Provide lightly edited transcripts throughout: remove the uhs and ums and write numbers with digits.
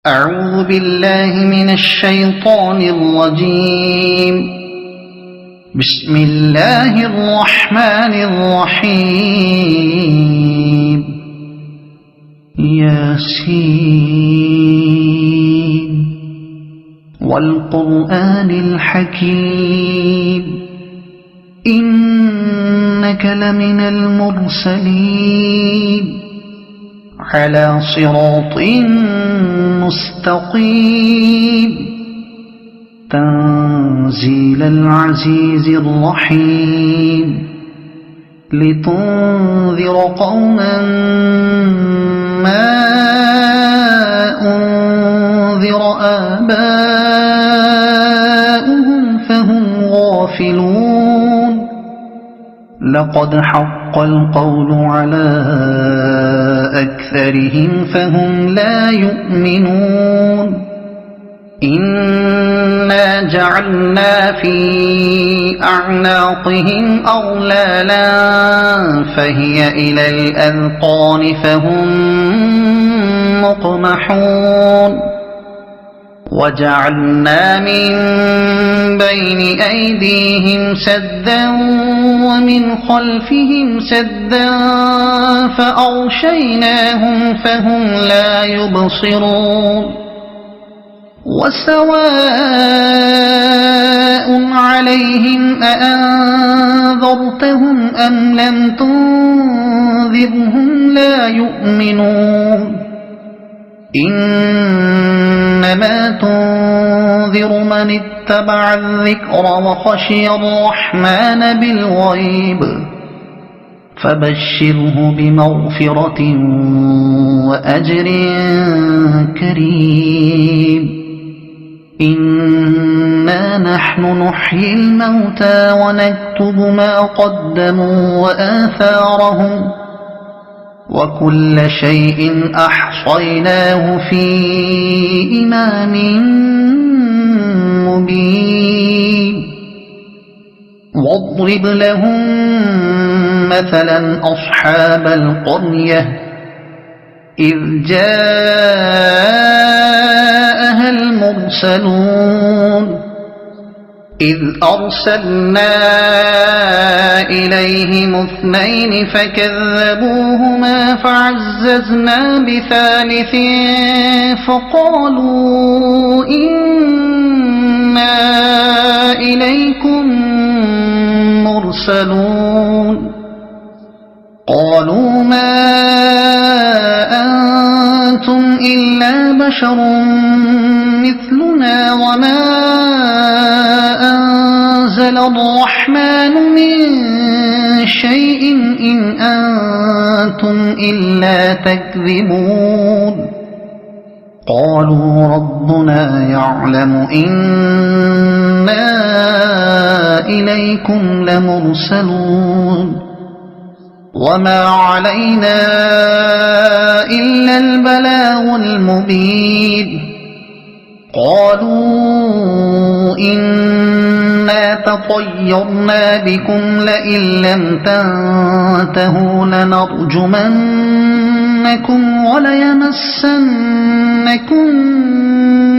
أعوذ بالله من الشيطان الرجيم. بسم الله الرحمن الرحيم. ياسين والقرآن الحكيم إنك لمن المرسلين على صراط مستقيم تنزيل العزيز الرحيم لتنذر قوما ما أنذر آباؤهم فهم غافلون. لقد حق القول على أكثرهم فهم لا يؤمنون. إنا جعلنا في أعناقهم أغلالا فهي إلى الأذقان فهم مقمحون. وجعلنا من بين أيديهم سدا ومن خلفهم سدا فأغشيناهم فهم لا يبصرون. وسواء عليهم أأنذرتهم أم لم تنذرهم لا يؤمنون. إنما تنذر من اتبع الذكر وخشي الرحمن بالغيب فبشره بمغفرة وأجر كريم. إنا نحن نحيي الموتى ونكتب ما قدموا وآثارهم وكل شيء أحصيناه في إمام مبين. واضرب لهم مثلا أصحاب القرية إذ جاءها المرسلون إذ أرسلنا إليهم اثنين فكذبوهما فعززنا بثالث فقالوا إنا إليكم مرسلون. قالوا ما أنتم إلا بشر مثلنا وما أنزل الرحمن من شيء إن أنتم إلا تكذبون. قالوا ربنا يعلم إنا إليكم لمرسلون وما علينا إلا البلاغ المبين. قالوا إنا تطيرنا بكم لئن لم تنتهوا لنرجمنكم وليمسنكم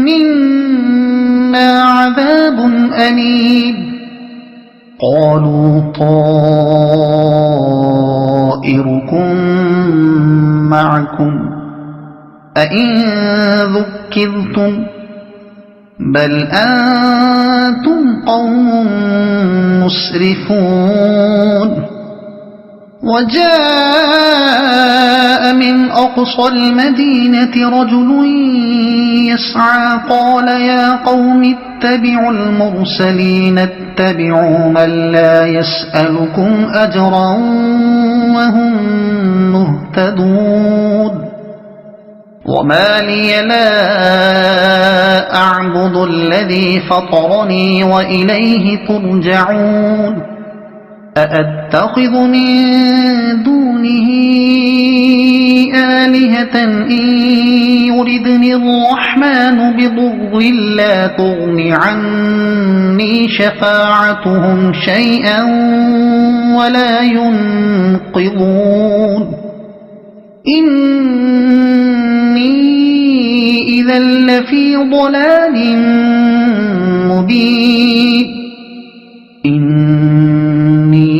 منا عذاب أليم. قالوا طائركم معكم أئن ذكرتم بل أنتم قوم مسرفون. وجاء من أقصى المدينة رجل يسعى قال يا قوم اتبعوا المرسلين اتبعوا من لا يسألكم أجرا وهم مهتدون. وما لي لا أعبد الذي فطرني وإليه ترجعون. أأتخذ من دونه آلهة إن يردني الرحمن بضر لا تغن عني شفاعتهم شيئا ولا ينقذون. إني إذا لفي ضلال مبين إني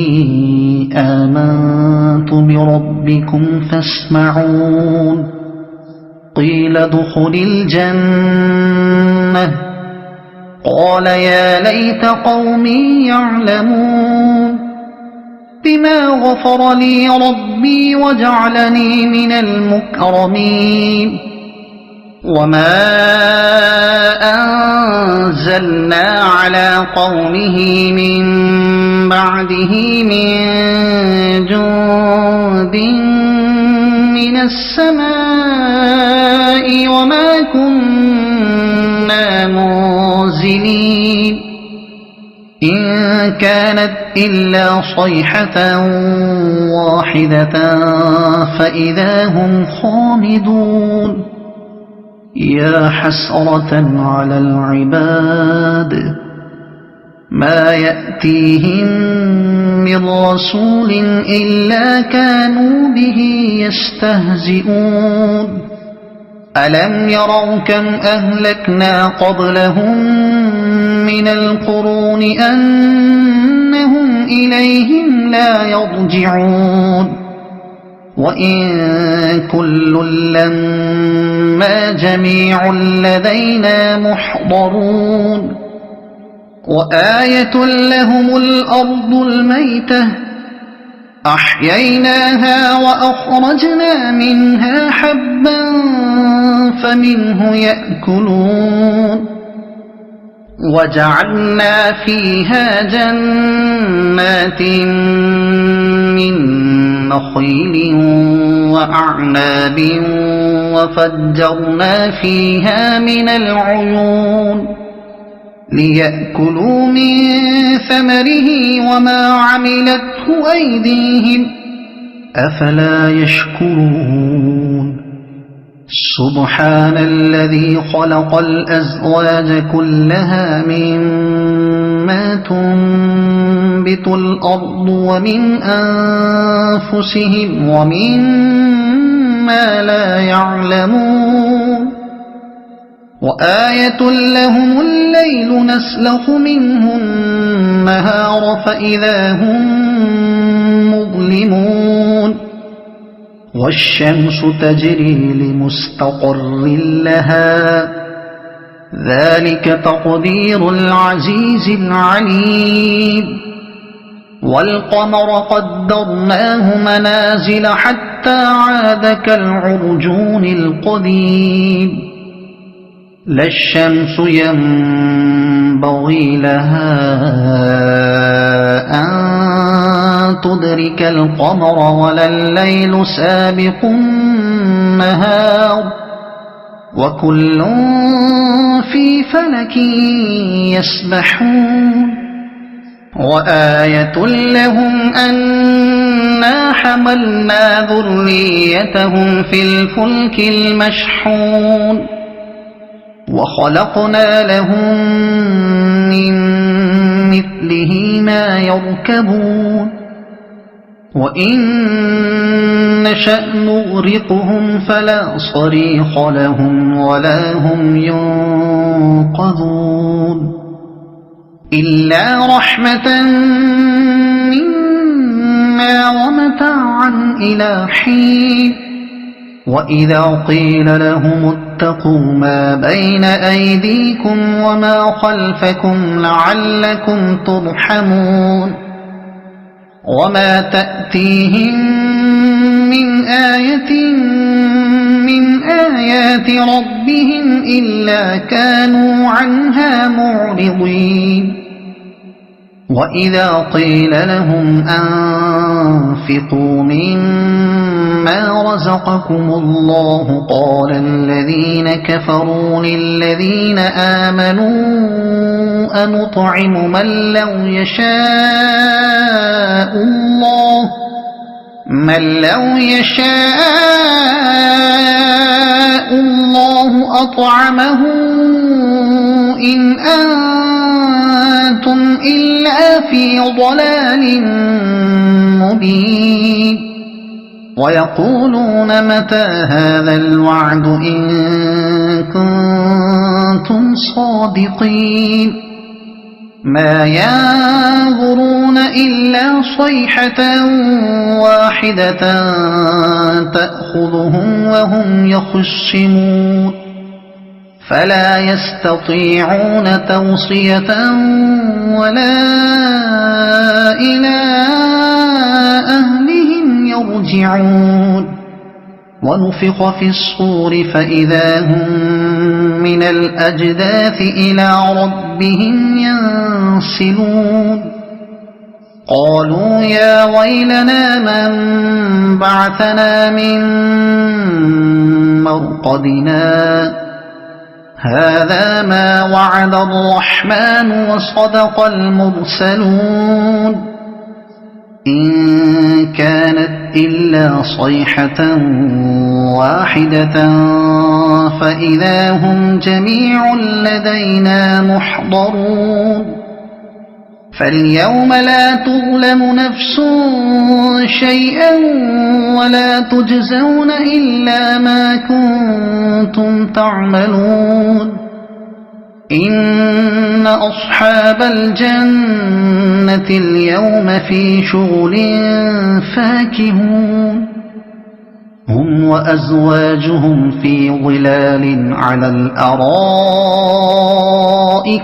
آمنت بربكم فاسمعون قيل ادخل الجنة قال يا ليت قومي يعلمون بما غفر لي ربي وجعلني من المكرمين وما أنزلنا على قومه من بعده من جند من السماء وما كنا منزلين إن كانت إلا صيحة واحدة فإذا هم خامدون يا حسرة على العباد ما يأتيهم من رسول إلا كانوا به يستهزئون ألم يروا كم أهلكنا قبلهم من القرون أنهم إليهم لا يرجعون وإن كل لما جميع لدينا محضرون وآية لهم الأرض الميتة أحييناها وأخرجنا منها حبا فمنه يأكلون وجعلنا فيها جنات من نخيل وأعناب وفجرنا فيها من العيون ليأكلوا من ثمره وما عملته أيديهم أفلا يشكرون سبحان الذي خلق الأزواج كلها مما تنبت الأرض ومن أنفسهم ومما لا يعلمون وآية لهم الليل نسلخ منه النهار فإذا هم مظلمون والشمس تجري لمستقر لها ذلك تقدير العزيز العليم والقمر قدرناه منازل حتى عاد كالعرجون القديم لا الشمس ينبغي لها أن تدرك القمر ولا الليل سابق النهار وكل في فلك يسبحون وآية لهم أنا حملنا ذريتهم في الفلك المشحون وخلقنا لهم من مثله ما يركبون وإن نشأ نغرقهم فلا صريخ لهم ولا هم ينقذون إلا رحمة منا ومتاعا إلى حين وإذا قيل لهم اتقوا ما بين أيديكم وما خلفكم لعلكم ترحمون وما تأتيهم من آية من آيات ربهم إلا كانوا عنها معرضين وإذا قيل لهم أنفقوا مما رزقكم الله قال الذين كفروا للذين آمنوا أنطعم من لو يشاء الله أطعمه إن أنتم إلا في ضلال مبين ويقولون متى هذا الوعد إن كنتم صادقين ما ينظرون إلا صيحة واحدة تأخذهم وهم يخصمون فلا يستطيعون توصية ولا إلى أهلهم يرجعون ونفخ في الصور فإذا هم من الأجداث إلى ربهم ينسلون قالوا يا ويلنا من بعثنا من مرقدنا هذا ما وعد الرحمن وصدق المرسلون إن كانت إلا صيحة واحدة فإذا هم جميع لدينا محضرون فاليوم لا تظلم نفس شيئا ولا تجزون إلا ما كنتم تعملون إن أصحاب الجنة اليوم في شغل فاكهون هم وأزواجهم في ظلال على الأرائك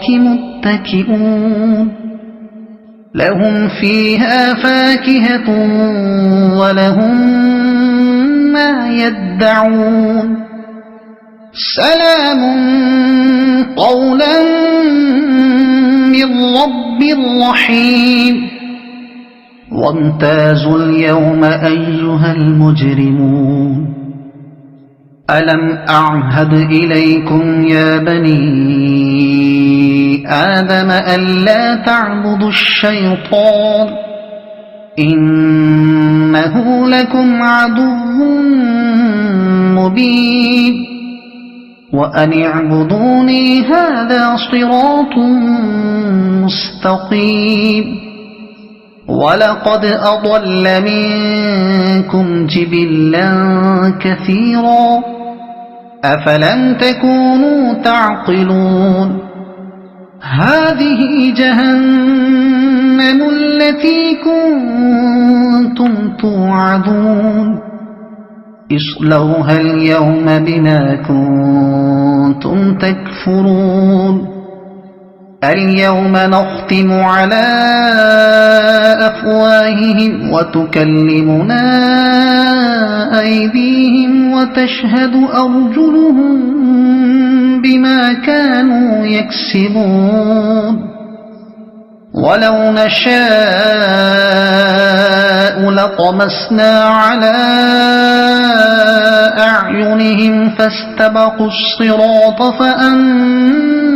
متكئون لهم فيها فاكهة ولهم ما يدعون سلام قولا من رب رحيم وامتازوا اليوم أيها المجرمون ألم أعهد إليكم يا بني آدم ألا تعبدوا الشيطان إنه لكم عدو مبين وأن اعبدوني هذا صراط مستقيم ولقد أضل منكم جبلا كثيرا أفلم تكونوا تعقلون هذه جهنم التي كنتم توعدون اصلوها اليوم بما كنتم تكفرون اليوم نختم على أفواههم وتكلمنا أيديهم وتشهد أرجلهم بما كانوا يكسبون ولو نشاء لطمسنا على أعينهم فاستبقوا الصراط فأنى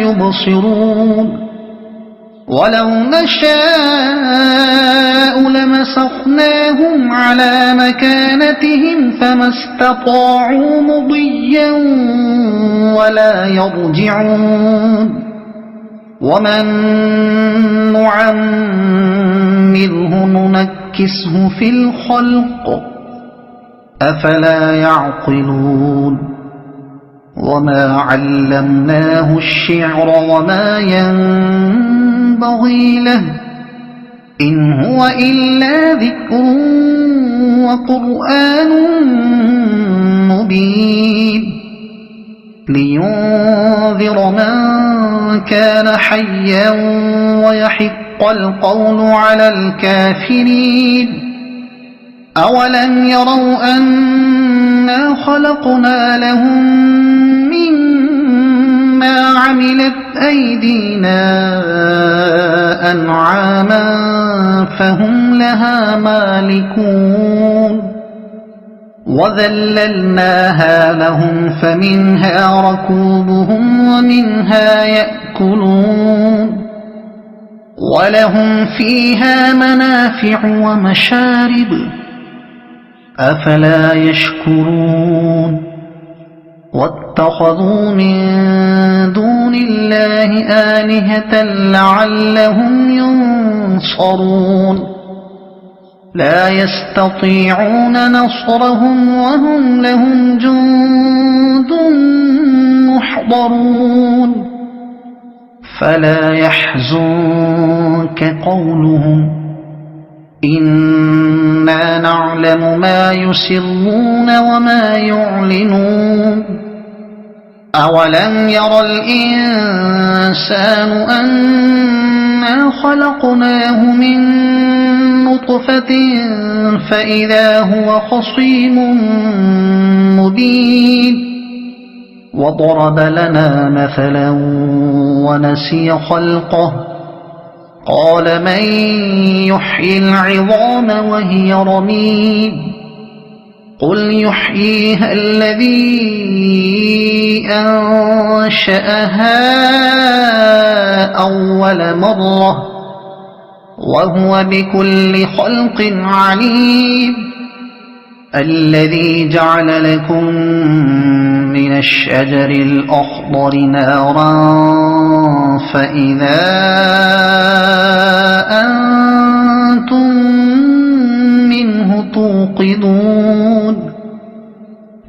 يبصرون ولو نشاء لمسخناهم على مكانتهم فما استطاعوا مضيا ولا يرجعون ومن نعمره ننكسه في الخلق أفلا يعقلون وما علمناه الشعر وما ينبغي له إن هو إلا ذكر وقرآن مبين لينذر من كان حيا ويحق القول على الكافرين أولم يروا أنا خلقنا لهم مما عملت أيدينا أنعاما فهم لها مالكون وذللناها لهم فمنها ركوبهم ومنها يأكلون ولهم فيها منافع ومشارب أفلا يشكرون واتخذوا من دون الله آلهة لعلهم ينصرون لا يستطيعون نصرهم وهم لهم جند محضرون فلا يحزنك قولهم إنا نعلم ما يسرون وما يعلنون أولم ير الإنسان أنا خلقناه من نطفة فإذا هو خصيم مبين وضرب لنا مثلا ونسي خلقه قال من يحيي العظام وهي رميم قل يحييها الذي أنشأها أول مرة وهو بكل خلق عليم الذي جعل لكم من الشجر الأخضر نارا فإذا أنتم منه توقدون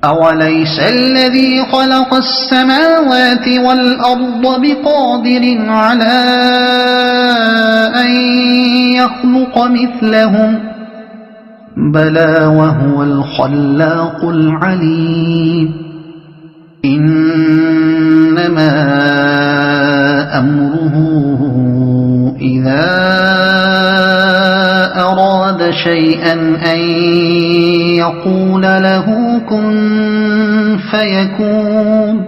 أوليس الذي خلق السماوات والأرض بقادر على أن يخلق مثلهم بلى وهو الخلاق العليم إنما أمره إذا أراد شيئا أن يقول له كن فيكون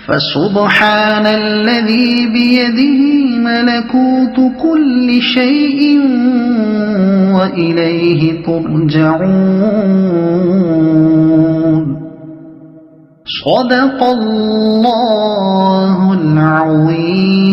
فسبحان الذي بيده ملكوت كل شيء وإليه ترجعون صدق الله العظيم.